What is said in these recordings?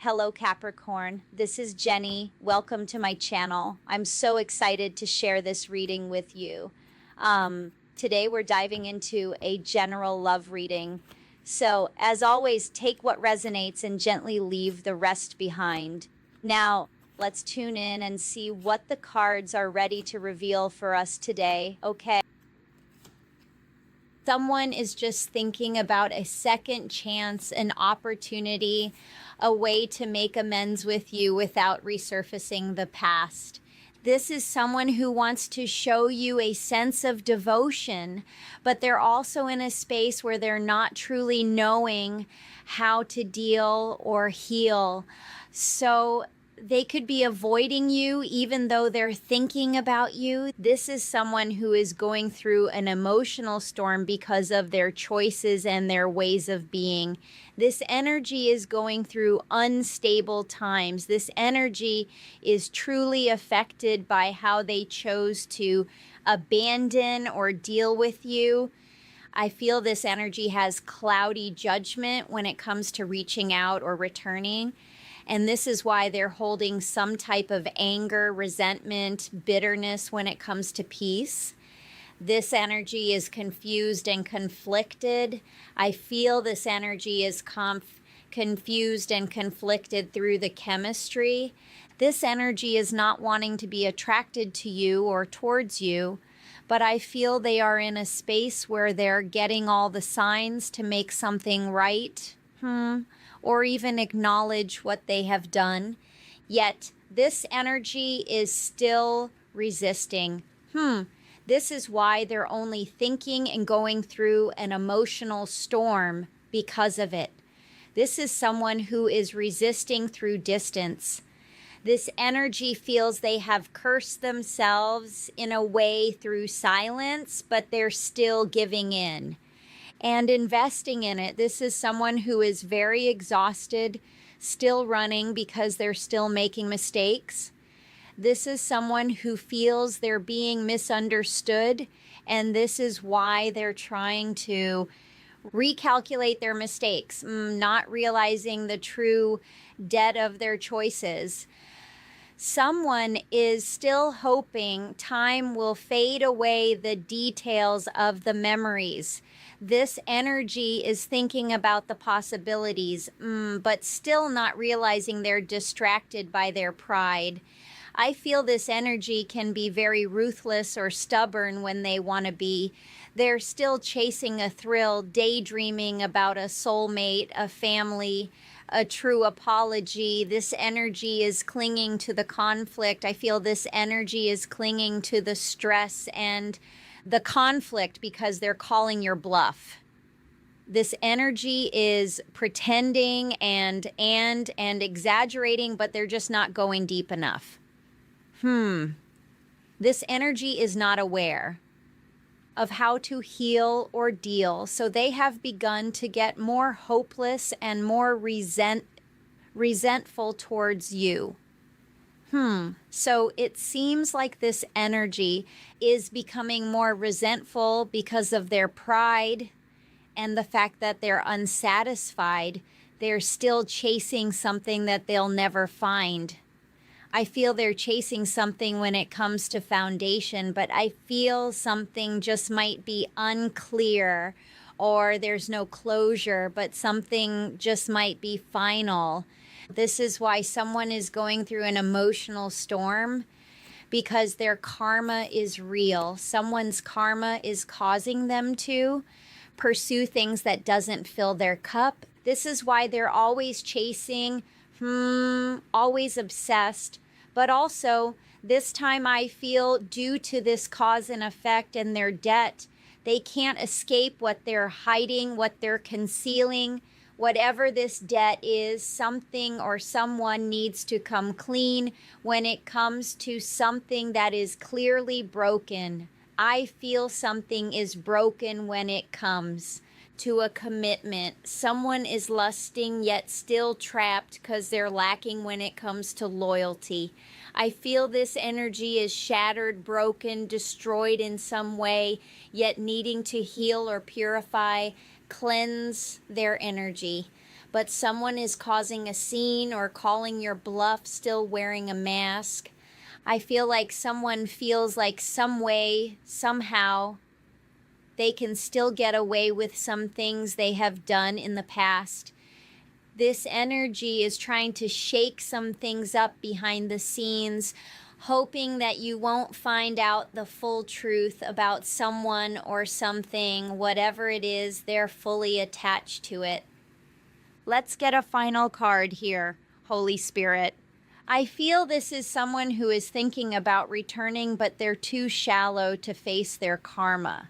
Hello, Capricorn. This is Jenny. Welcome to my channel. I'm so excited to share this reading with you. Today, we're diving into a general love reading. So, as always, take what resonates and gently leave the rest behind. Now, let's tune in and see what the cards are ready to reveal for us today, okay? Someone is just thinking about a second chance, an opportunity, a way to make amends with you without resurfacing the past. This is someone who wants to show you a sense of devotion, but they're also in a space where they're not truly knowing how to deal or heal. So they could be avoiding you even though they're thinking about you. This is someone who is going through an emotional storm because of their choices and their ways of being. This energy is going through unstable times. This energy is truly affected by how they chose to abandon or deal with you. I feel this energy has cloudy judgment when it comes to reaching out or returning. And this is why they're holding some type of anger, resentment, bitterness when it comes to peace. This energy is confused and conflicted. I feel this energy is confused and conflicted through the chemistry. This energy is not wanting to be attracted to you or towards you, but I feel they are in a space where they're getting all the signs to make something right. Or even acknowledge what they have done. Yet this energy is still resisting. This is why they're only thinking and going through an emotional storm because of it. This is someone who is resisting through distance. This energy feels they have cursed themselves in a way through silence, but they're still giving in and investing in it. This is someone who is very exhausted, still running because they're still making mistakes. This is someone who feels they're being misunderstood, and this is why they're trying to recalculate their mistakes, not realizing the true debt of their choices. Someone is still hoping time will fade away the details of the memories. This energy is thinking about the possibilities, but still not realizing they're distracted by their pride. I feel this energy can be very ruthless or stubborn when they want to be. They're still chasing a thrill, daydreaming about a soulmate, a family, a true apology. This energy is clinging to the conflict. I feel this energy is clinging to the stress and the conflict because they're calling your bluff. This energy is pretending and exaggerating, but they're just not going deep enough. This energy is not aware of how to heal or deal, so they have begun to get more hopeless and more resentful towards you. So it seems like this energy is becoming more resentful because of their pride and the fact that they're unsatisfied. They're still chasing something that they'll never find. I feel they're chasing something when it comes to foundation, but I feel something just might be unclear, or there's no closure, but something just might be final. This is why someone is going through an emotional storm, because their karma is real. Someone's karma is causing them to pursue things that doesn't fill their cup. This is why they're always chasing, always obsessed. But also, this time I feel due to this cause and effect and their debt, they can't escape what they're hiding, what they're concealing. Whatever this debt is, something or someone needs to come clean when it comes to something that is clearly broken. I feel something is broken when it comes to a commitment. Someone is lusting yet still trapped because they're lacking when it comes to loyalty. I feel this energy is shattered, broken, destroyed in some way, yet needing to heal or purify, cleanse their energy. but someone is causing a scene or calling your bluff still wearing a mask. I feel like someone feels like some way, somehow, they can still get away with some things they have done in the past. This energy is trying to shake some things up behind the scenes, hoping that you won't find out the full truth about someone or something. Whatever it is, they're fully attached to it. Let's get a final card here, Holy Spirit. I feel this is someone who is thinking about returning, but they're too shallow to face their karma.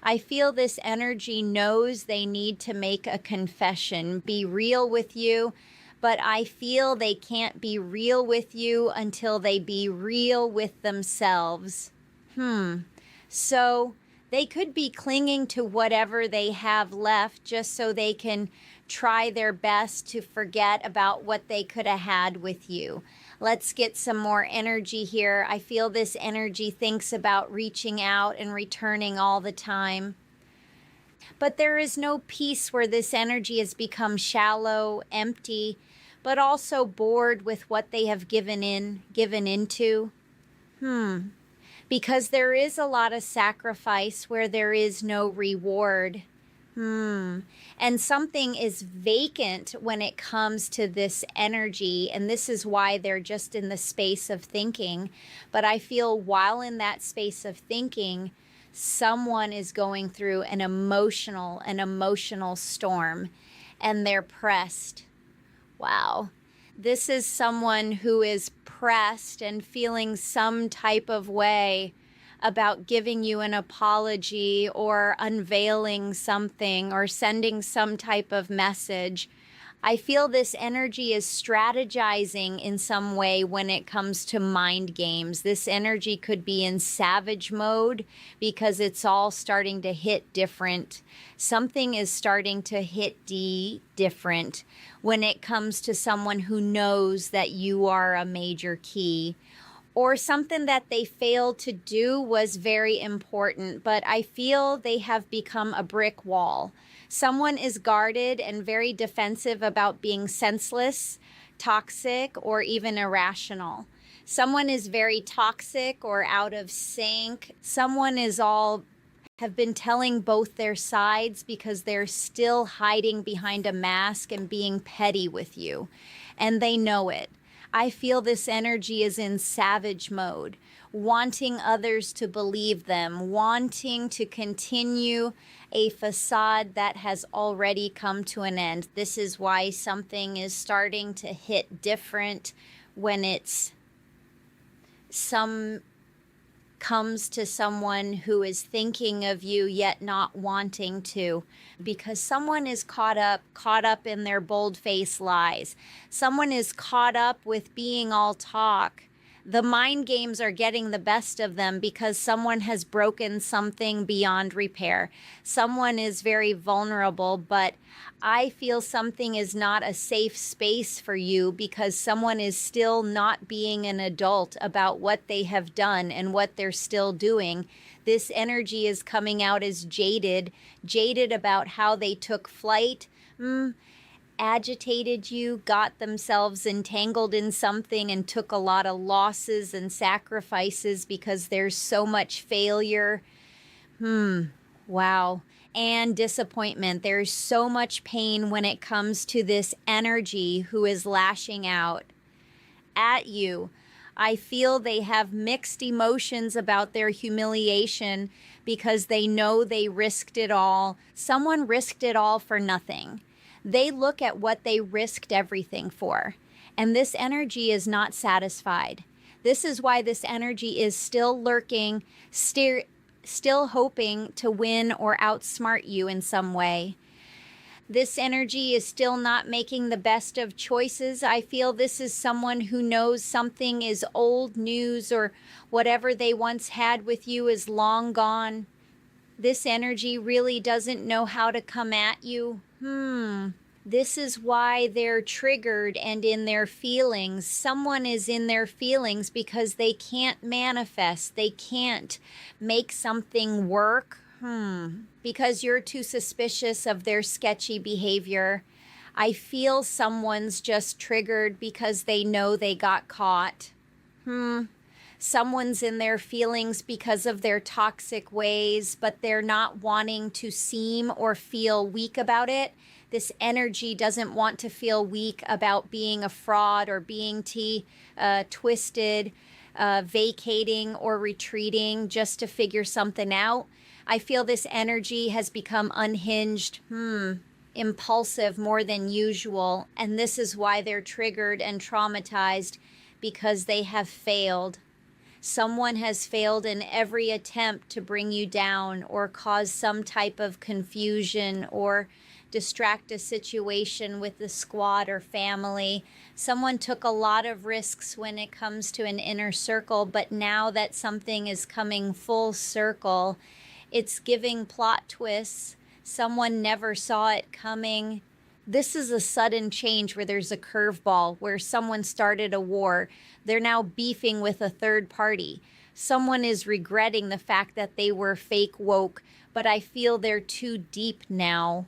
I feel this energy knows they need to make a confession, be real with you, but I feel they can't be real with you until they be real with themselves. So they could be clinging to whatever they have left just so they can try their best to forget about what they could have had with you. Let's get some more energy here. I feel this energy thinks about reaching out and returning all the time. But there is no peace where this energy has become shallow, empty, but also bored with what they have given into. Because there is a lot of sacrifice where there is no reward. And something is vacant when it comes to this energy, and this is why they're just in the space of thinking. But I feel while in that space of thinking, someone is going through an emotional storm, and they're pressed. Wow. This is someone who is pressed and feeling some type of way about giving you an apology or unveiling something or sending some type of message. I feel this energy is strategizing in some way when it comes to mind games. This energy could be in savage mode because it's all starting to hit different. Something is starting to hit different when it comes to someone who knows that you are a major key. Or something that they failed to do was very important, but I feel they have become a brick wall. Someone is guarded and very defensive about being senseless, toxic, or even irrational. Someone is very toxic or out of sync. Someone have been telling both their sides because they're still hiding behind a mask and being petty with you, and they know it. I feel this energy is in savage mode, wanting others to believe them, wanting to continue a facade that has already come to an end. This is why something is starting to hit different when comes to someone who is thinking of you yet not wanting to, because someone is caught up in their bold-faced lies. Someone is caught up with being all talk. The mind games are getting the best of them because someone has broken something beyond repair. Someone is very vulnerable, but I feel something is not a safe space for you because someone is still not being an adult about what they have done and what they're still doing. This energy is coming out as jaded about how they took flight, agitated you, got themselves entangled in something and took a lot of losses and sacrifices because there's so much failure. Wow. And disappointment. There's so much pain when it comes to this energy who is lashing out at you. I feel they have mixed emotions about their humiliation because they know they risked it all. Someone risked it all for nothing. They look at what they risked everything for, and this energy is not satisfied. This is why this energy is still lurking, still hoping to win or outsmart you in some way. This energy is still not making the best of choices. I feel this is someone who knows something is old news or whatever they once had with you is long gone. This energy really doesn't know how to come at you. This is why they're triggered and in their feelings. Someone is in their feelings because they can't manifest. They can't make something work. Because you're too suspicious of their sketchy behavior. I feel someone's just triggered because they know they got caught. Someone's in their feelings because of their toxic ways, but they're not wanting to seem or feel weak about it. This energy doesn't want to feel weak about being a fraud or being twisted, vacating or retreating just to figure something out. I feel this energy has become unhinged, impulsive more than usual, and this is why they're triggered and traumatized, because they have failed. Someone has failed in every attempt to bring you down or cause some type of confusion or distract a situation with the squad or family. Someone took a lot of risks when it comes to an inner circle, but now that something is coming full circle, it's giving plot twists. Someone never saw it coming. This is a sudden change where there's a curveball, where someone started a war. They're now beefing with a third party. Someone is regretting the fact that they were fake woke, but I feel they're too deep now.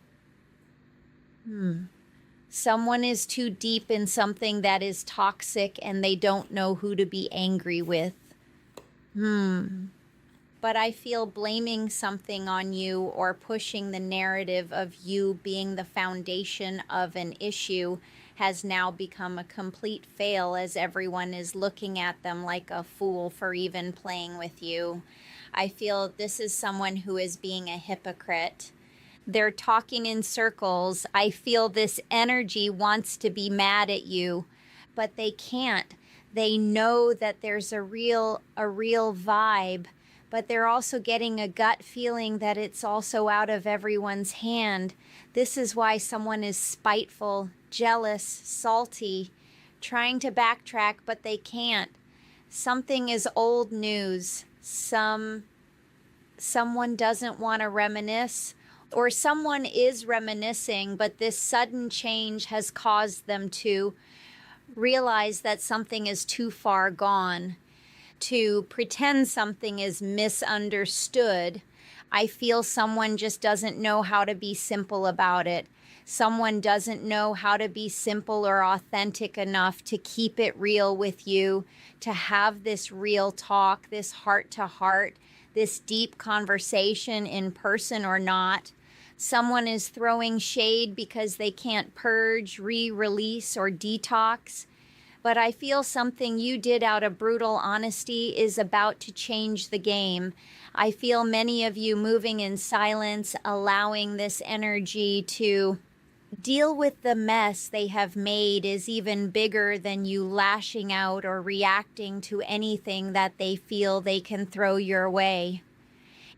Someone is too deep in something that is toxic and they don't know who to be angry with. But I feel blaming something on you or pushing the narrative of you being the foundation of an issue has now become a complete fail, as everyone is looking at them like a fool for even playing with you. I feel this is someone who is being a hypocrite. They're talking in circles. I feel this energy wants to be mad at you, but they can't. They know that there's a real vibe, but they're also getting a gut feeling that it's also out of everyone's hand. This is why someone is spiteful, jealous, salty, trying to backtrack, but they can't. Something is old news. Someone doesn't want to reminisce, or someone is reminiscing, but this sudden change has caused them to realize that something is too far gone, to pretend something is misunderstood. I feel someone just doesn't know how to be simple about it. Someone doesn't know how to be simple or authentic enough to keep it real with you, to have this real talk, this heart-to-heart, this deep conversation in person or not. Someone is throwing shade because they can't purge, re-release, or detox. But I feel something you did out of brutal honesty is about to change the game. I feel many of you moving in silence, allowing this energy to deal with the mess they have made is even bigger than you lashing out or reacting to anything that they feel they can throw your way.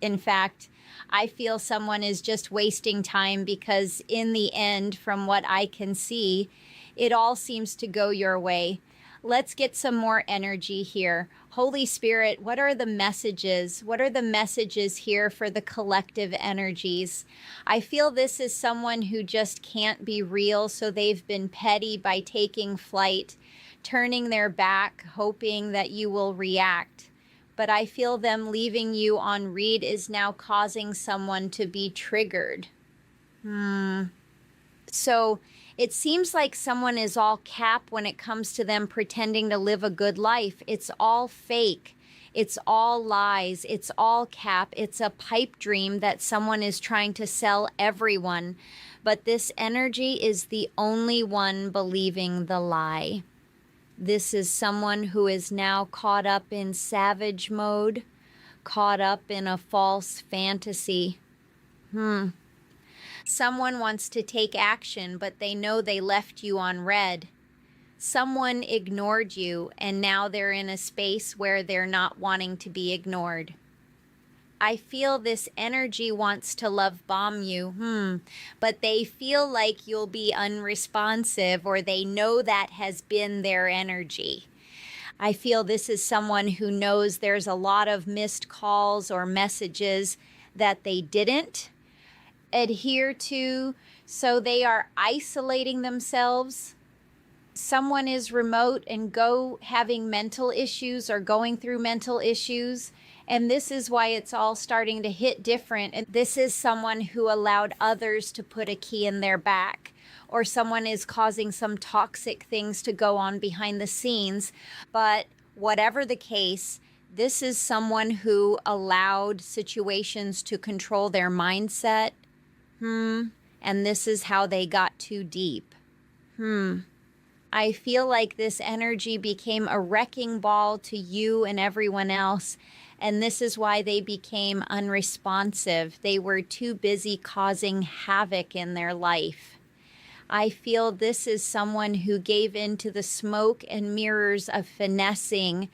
In fact, I feel someone is just wasting time because in the end, from what I can see, it all seems to go your way. Let's get some more energy here. Holy Spirit, what are the messages? What are the messages here for the collective energies? I feel this is someone who just can't be real, so they've been petty by taking flight, turning their back, hoping that you will react. But I feel them leaving you on read is now causing someone to be triggered. So it seems like someone is all cap when it comes to them pretending to live a good life. It's all fake. It's all lies. It's all cap. It's a pipe dream that someone is trying to sell everyone. But this energy is the only one believing the lie. This is someone who is now caught up in savage mode, caught up in a false fantasy. Someone wants to take action, but they know they left you on red. Someone ignored you, and now they're in a space where they're not wanting to be ignored. I feel this energy wants to love bomb you, but they feel like you'll be unresponsive, or they know that has been their energy. I feel this is someone who knows there's a lot of missed calls or messages that they didn't adhere to, so they are isolating themselves. Someone is remote and having mental issues or going through mental issues, and this is why it's all starting to hit different. And this is someone who allowed others to put a key in their back, or someone is causing some toxic things to go on behind the scenes. But whatever the case, this is someone who allowed situations to control their mindset. And this is how they got too deep. I feel like this energy became a wrecking ball to you and everyone else. And this is why they became unresponsive. They were too busy causing havoc in their life. I feel this is someone who gave in to the smoke and mirrors of finessing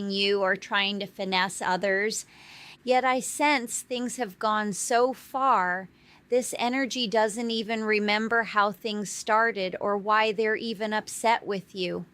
you or trying to finesse others. Yet I sense things have gone so far, this energy doesn't even remember how things started or why they're even upset with you.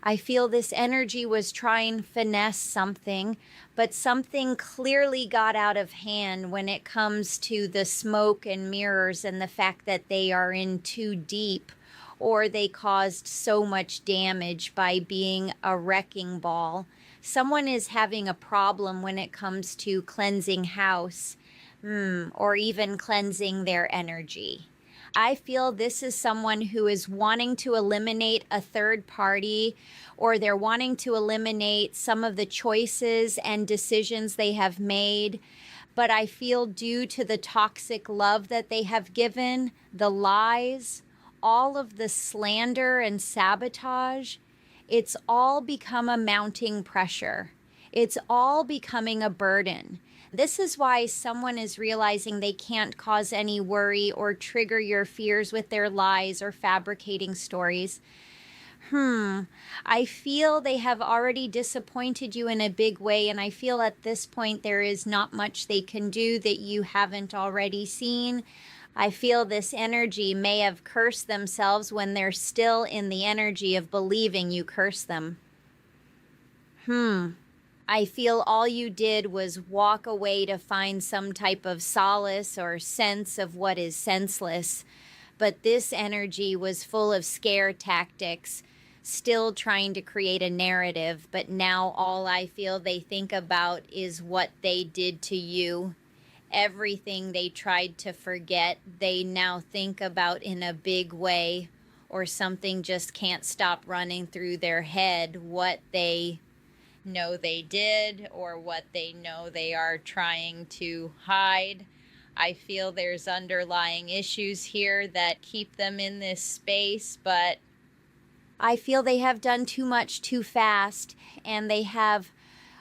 I feel this energy was trying to finesse something, but something clearly got out of hand when it comes to the smoke and mirrors and the fact that they are in too deep, or they caused so much damage by being a wrecking ball. Someone is having a problem when it comes to cleansing house, or even cleansing their energy. I feel this is someone who is wanting to eliminate a third party, or they're wanting to eliminate some of the choices and decisions they have made. But I feel due to the toxic love that they have given, the lies, all of the slander and sabotage, it's all become a mounting pressure. It's all becoming a burden. This is why someone is realizing they can't cause any worry or trigger your fears with their lies or fabricating stories. I feel they have already disappointed you in a big way, and I feel at this point there is not much they can do that you haven't already seen. I feel this energy may have cursed themselves when they're still in the energy of believing you cursed them. I feel all you did was walk away to find some type of solace or sense of what is senseless. But this energy was full of scare tactics, still trying to create a narrative. But now all I feel they think about is what they did to you. Everything they tried to forget, they now think about in a big way, or something just can't stop running through their head, what they know they did or what they know they are trying to hide. I feel there's underlying issues here that keep them in this space, but I feel they have done too much too fast, and they have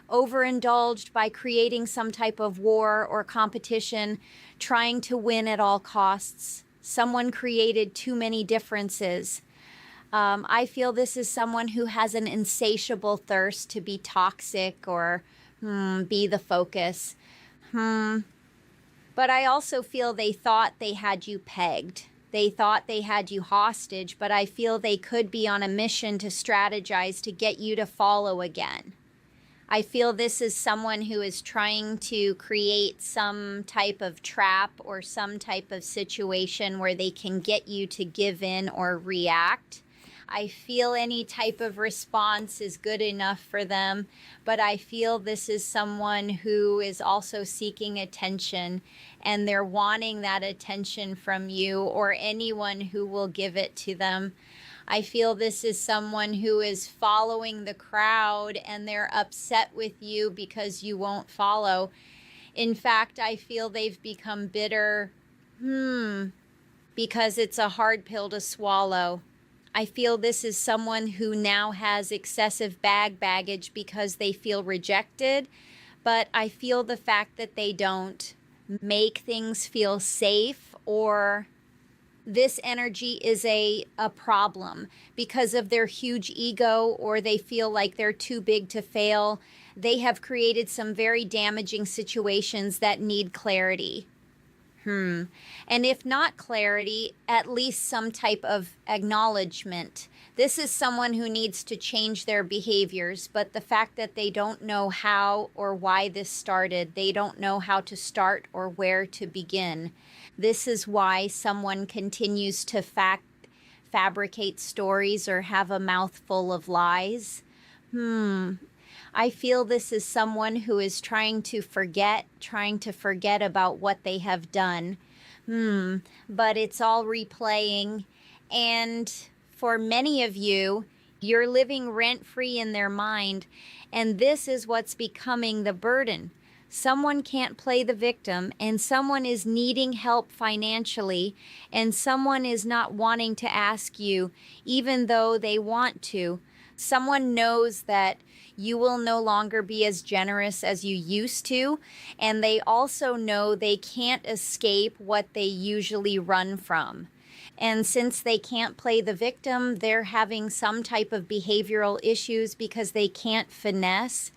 overindulged by creating some type of war or competition, trying to win at all costs. Someone created too many differences. I feel this is someone who has an insatiable thirst to be toxic or be the focus. But I also feel they thought they had you pegged. They thought they had you hostage, but I feel they could be on a mission to strategize to get you to follow again. I feel this is someone who is trying to create some type of trap or some type of situation where they can get you to give in or react. I feel any type of response is good enough for them, but I feel this is someone who is also seeking attention, and they're wanting that attention from you or anyone who will give it to them. I feel this is someone who is following the crowd, and they're upset with you because you won't follow. In fact, I feel they've become bitter, because it's a hard pill to swallow. I feel this is someone who now has excessive baggage because they feel rejected, but I feel the fact that they don't make things feel safe, or this energy is a problem because of their huge ego, or they feel like they're too big to fail. They have created some very damaging situations that need clarity. And if not clarity, at least some type of acknowledgement. This is someone who needs to change their behaviors, but the fact that they don't know how or why this started, they don't know how to start or where to begin. This is why someone continues to fabricate stories or have a mouthful of lies. I feel this is someone who is trying to forget about what they have done. But it's all replaying. And for many of you, you're living rent-free in their mind, and this is what's becoming the burden. Someone can't play the victim, and someone is needing help financially, and someone is not wanting to ask you, even though they want to. Someone knows that you will no longer be as generous as you used to, and they also know they can't escape what they usually run from. And since they can't play the victim, they're having some type of behavioral issues because they can't finesse.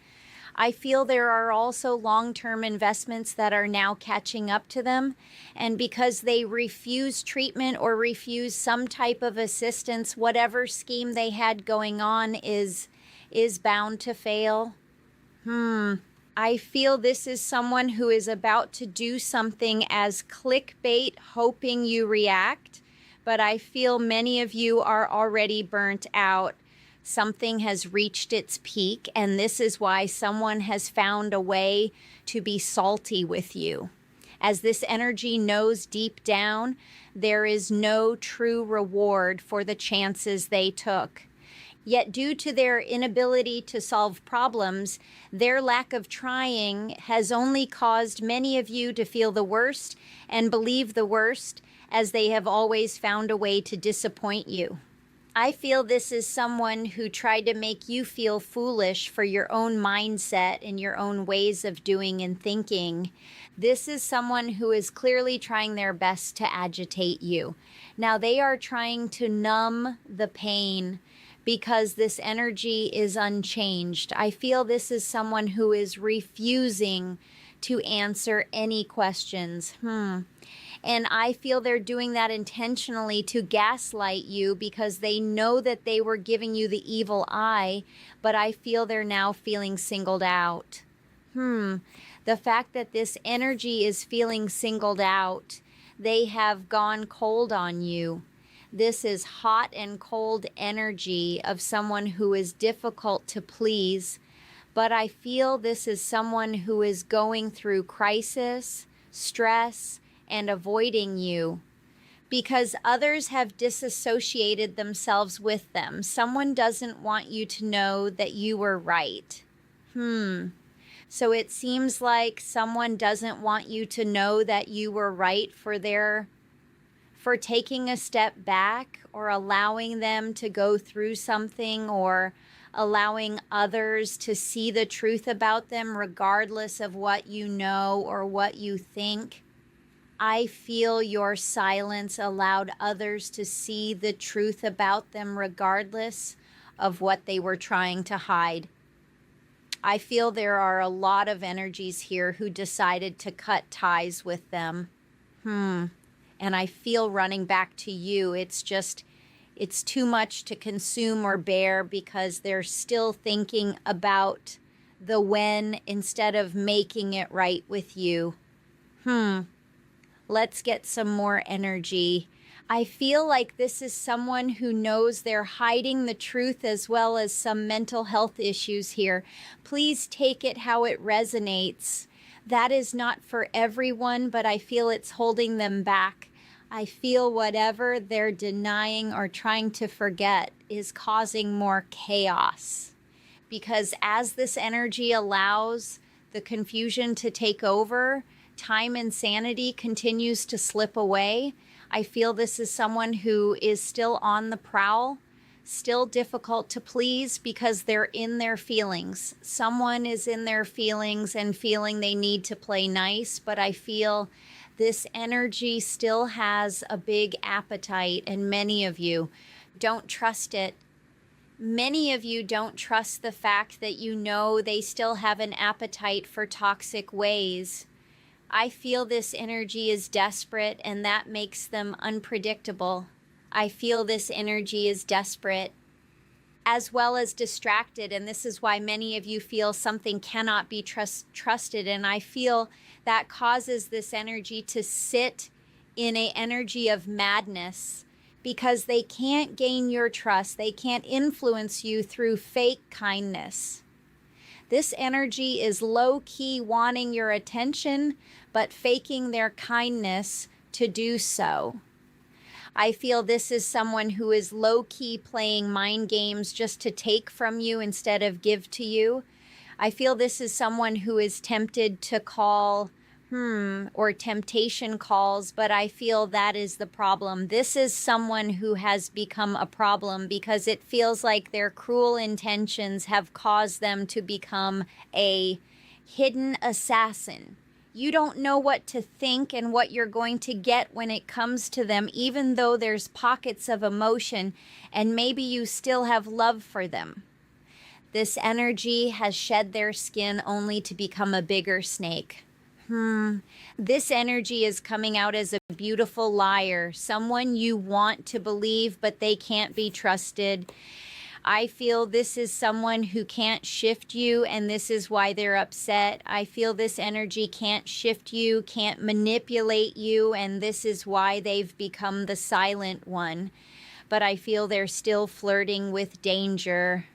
I feel there are also long-term investments that are now catching up to them. And because they refuse treatment or refuse some type of assistance, whatever scheme they had going on is bound to fail. I feel this is someone who is about to do something as clickbait, hoping you react. But I feel many of you are already burnt out. Something has reached its peak, and this is why someone has found a way to be salty with you. As this energy knows deep down, there is no true reward for the chances they took. Yet due to their inability to solve problems, their lack of trying has only caused many of you to feel the worst and believe the worst, as they have always found a way to disappoint you. I feel this is someone who tried to make you feel foolish for your own mindset and your own ways of doing and thinking. This is someone who is clearly trying their best to agitate you. Now they are trying to numb the pain because this energy is unchanged. I feel this is someone who is refusing to answer any questions. And I feel they're doing that intentionally to gaslight you because they know that they were giving you the evil eye, but I feel they're now feeling singled out. The fact that this energy is feeling singled out, they have gone cold on you. This is hot and cold energy of someone who is difficult to please, but I feel this is someone who is going through crisis, stress, and avoiding you because others have disassociated themselves with them. Someone doesn't want you to know that you were right. So it seems like someone doesn't want you to know that you were right for taking a step back or allowing them to go through something or allowing others to see the truth about them regardless of what you know or what you think. I feel your silence allowed others to see the truth about them regardless of what they were trying to hide. I feel there are a lot of energies here who decided to cut ties with them. And I feel running back to you. It's too much to consume or bear because they're still thinking about the when instead of making it right with you. Let's get some more energy. I feel like this is someone who knows they're hiding the truth as well as some mental health issues here. Please take it how it resonates. That is not for everyone, but I feel it's holding them back. I feel whatever they're denying or trying to forget is causing more chaos. Because as this energy allows the confusion to take over, time and sanity continues to slip away. I feel this is someone who is still on the prowl, still difficult to please because they're in their feelings. Someone is in their feelings and feeling they need to play nice, but I feel this energy still has a big appetite, and many of you don't trust it. Many of you don't trust the fact that you know they still have an appetite for toxic ways. I feel this energy is desperate, and that makes them unpredictable. I feel this energy is desperate as well as distracted, and this is why many of you feel something cannot be trusted, and I feel that causes this energy to sit in an energy of madness because they can't gain your trust. They can't influence you through fake kindness. This energy is low-key wanting your attention, but faking their kindness to do so. I feel this is someone who is low-key playing mind games just to take from you instead of give to you. I feel this is someone who is tempted to call, or temptation calls, but I feel that is the problem. This is someone who has become a problem because it feels like their cruel intentions have caused them to become a hidden assassin. You don't know what to think and what you're going to get when it comes to them, even though there's pockets of emotion and maybe you still have love for them. This energy has shed their skin only to become a bigger snake. This energy is coming out as a beautiful liar, someone you want to believe, but they can't be trusted. I feel this is someone who can't shift you, and this is why they're upset. I feel this energy can't shift you, can't manipulate you, and this is why they've become the silent one. But I feel they're still flirting with danger.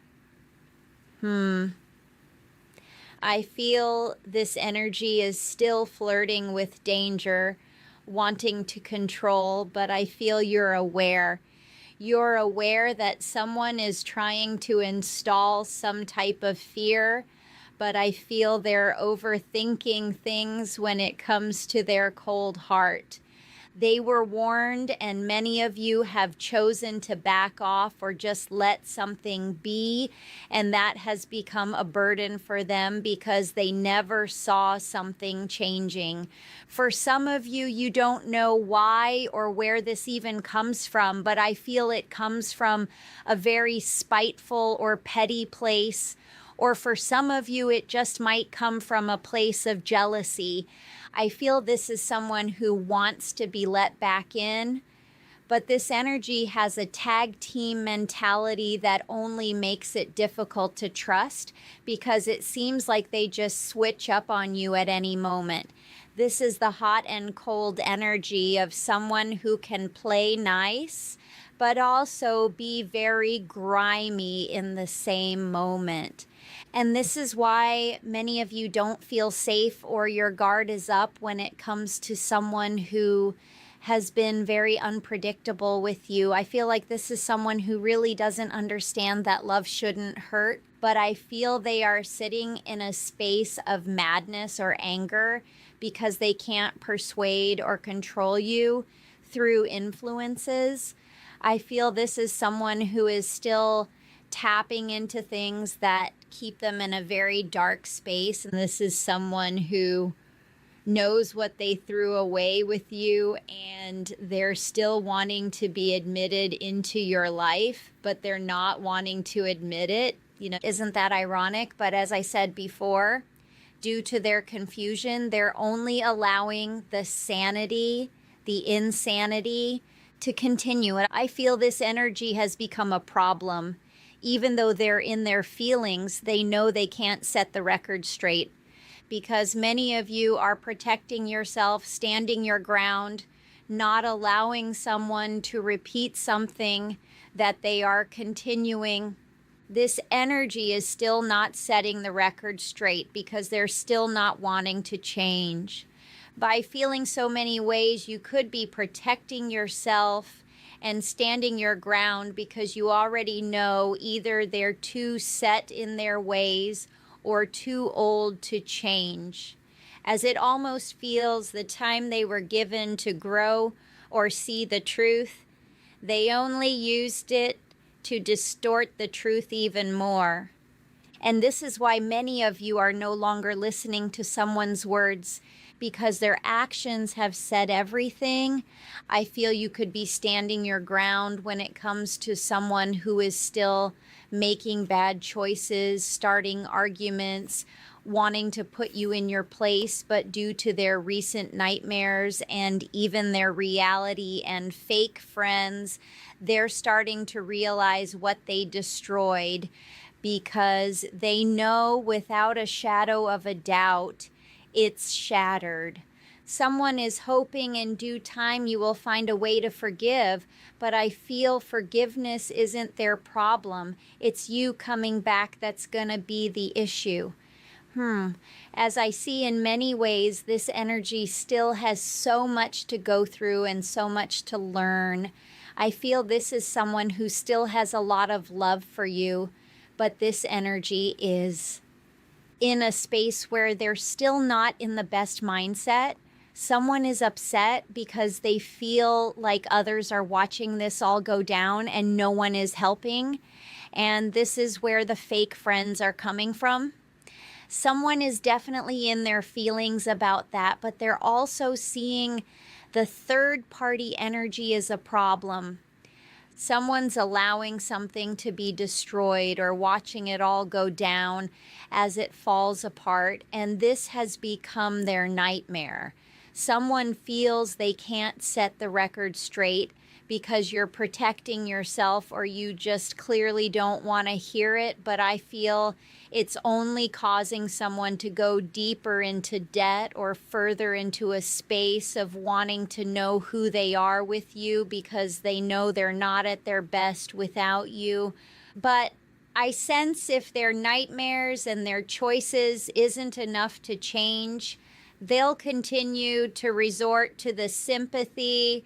I feel this energy is still flirting with danger, wanting to control, but I feel you're aware. You're aware that someone is trying to install some type of fear, but I feel they're overthinking things when it comes to their cold heart. They were warned, and many of you have chosen to back off or just let something be, and that has become a burden for them because they never saw something changing. For some of you, you don't know why or where this even comes from, but I feel it comes from a very spiteful or petty place, or for some of you, it just might come from a place of jealousy. I feel this is someone who wants to be let back in, but this energy has a tag team mentality that only makes it difficult to trust because it seems like they just switch up on you at any moment. This is the hot and cold energy of someone who can play nice, but also be very grimy in the same moment. And this is why many of you don't feel safe or your guard is up when it comes to someone who has been very unpredictable with you. I feel like this is someone who really doesn't understand that love shouldn't hurt, but I feel they are sitting in a space of madness or anger because they can't persuade or control you through influences. I feel this is someone who is still tapping into things that keep them in a very dark space. And this is someone who knows what they threw away with you and they're still wanting to be admitted into your life, but they're not wanting to admit it. Isn't that ironic? But as I said before, due to their confusion, they're only allowing the sanity, the insanity to continue. And I feel this energy has become a problem. Even though they're in their feelings, they know they can't set the record straight because many of you are protecting yourself, standing your ground, not allowing someone to repeat something that they are continuing. This energy is still not setting the record straight because they're still not wanting to change. By feeling so many ways, you could be protecting yourself and standing your ground because you already know either they're too set in their ways or too old to change, as it almost feels the time they were given to grow or see the truth, they only used it to distort the truth even more. And this is why many of you are no longer listening to someone's words because their actions have said everything. I feel you could be standing your ground when it comes to someone who is still making bad choices, starting arguments, wanting to put you in your place, but due to their recent nightmares and even their reality and fake friends, they're starting to realize what they destroyed because they know without a shadow of a doubt it's shattered. Someone is hoping in due time you will find a way to forgive, but I feel forgiveness isn't their problem. It's you coming back that's going to be the issue. As I see in many ways, this energy still has so much to go through and so much to learn. I feel this is someone who still has a lot of love for you, but this energy is in a space where they're still not in the best mindset. Someone is upset because they feel like others are watching this all go down and no one is helping. And this is where the fake friends are coming from. Someone is definitely in their feelings about that, but they're also seeing the third party energy as a problem. Someone's allowing something to be destroyed or watching it all go down as it falls apart, and this has become their nightmare. Someone feels they can't set the record straight because you're protecting yourself or you just clearly don't want to hear it, but I feel it's only causing someone to go deeper into debt or further into a space of wanting to know who they are with you because they know they're not at their best without you. But I sense if their nightmares and their choices isn't enough to change, they'll continue to resort to the sympathy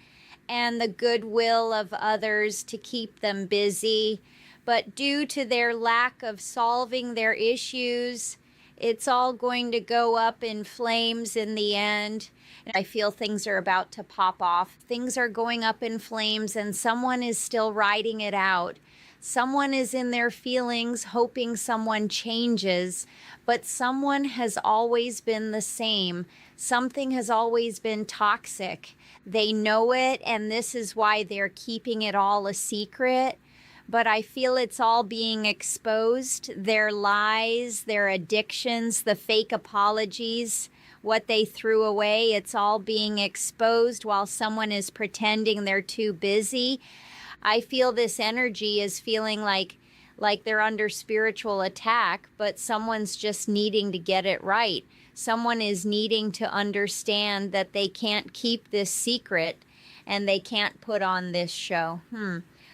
and the goodwill of others to keep them busy. But due to their lack of solving their issues, it's all going to go up in flames in the end. I feel things are about to pop off. Things are going up in flames and someone is still riding it out. Someone is in their feelings hoping someone changes, but someone has always been the same. Something has always been toxic. They know it, and this is why they're keeping it all a secret. But I feel it's all being exposed. Their lies, their addictions, the fake apologies, what they threw away, it's all being exposed while someone is pretending they're too busy. I feel this energy is feeling like they're under spiritual attack, but someone's just needing to get it right. Someone is needing to understand that they can't keep this secret and they can't put on this show.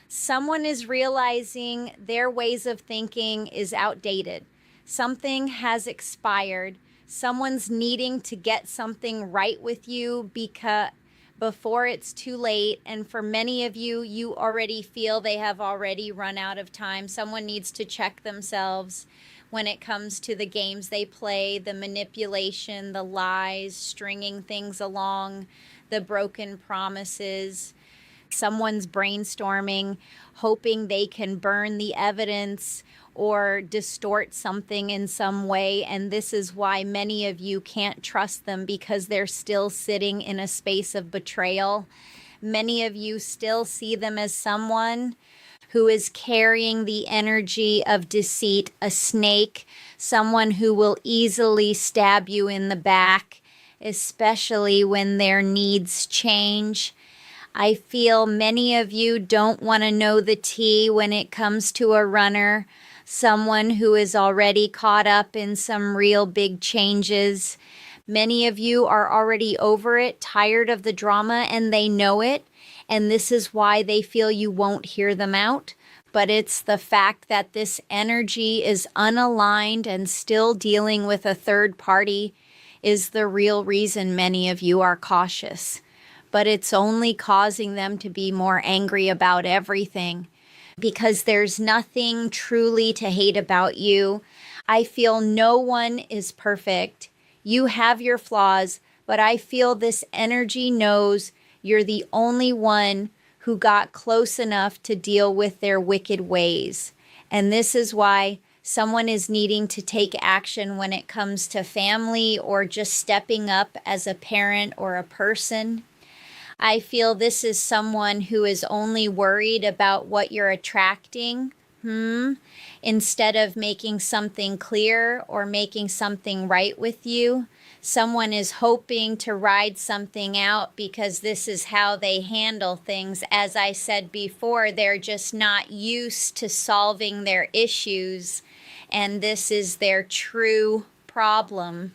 Someone is realizing their ways of thinking is outdated. Something has expired. Someone's needing to get something right with you before it's too late. And for many of you, you already feel they have already run out of time. Someone needs to check themselves when it comes to the games they play, the manipulation, the lies, stringing things along, the broken promises. Someone's brainstorming, hoping they can burn the evidence or distort something in some way. And this is why many of you can't trust them because they're still sitting in a space of betrayal. Many of you still see them as someone who is carrying the energy of deceit, a snake, someone who will easily stab you in the back, especially when their needs change. I feel many of you don't want to know the tea when it comes to a runner, someone who is already caught up in some real big changes. Many of you are already over it, tired of the drama, and they know it. And this is why they feel you won't hear them out. But it's the fact that this energy is unaligned and still dealing with a third party is the real reason many of you are cautious. But it's only causing them to be more angry about everything because there's nothing truly to hate about you. I feel no one is perfect. You have your flaws, but I feel this energy knows you're the only one who got close enough to deal with their wicked ways. And this is why someone is needing to take action when it comes to family or just stepping up as a parent or a person. I feel this is someone who is only worried about what you're attracting, instead of making something clear or making something right with you. Someone is hoping to ride something out because this is how they handle things. As I said before, they're just not used to solving their issues, and this is their true problem.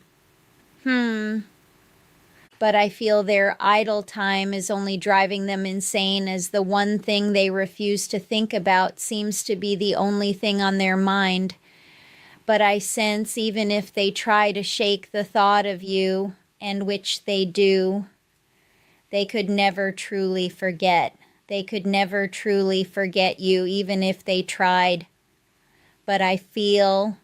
But I feel their idle time is only driving them insane as the one thing they refuse to think about seems to be the only thing on their mind. But I sense even if they try to shake the thought of you, and which they do, they could never truly forget. They could never truly forget you, even if they tried. But I feel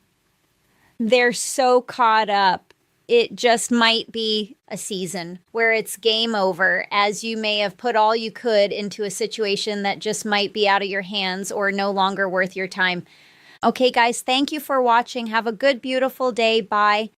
they're so caught up. It just might be a season where it's game over, as you may have put all you could into a situation that just might be out of your hands or no longer worth your time. Okay, guys, thank you for watching. Have a good, beautiful day. Bye.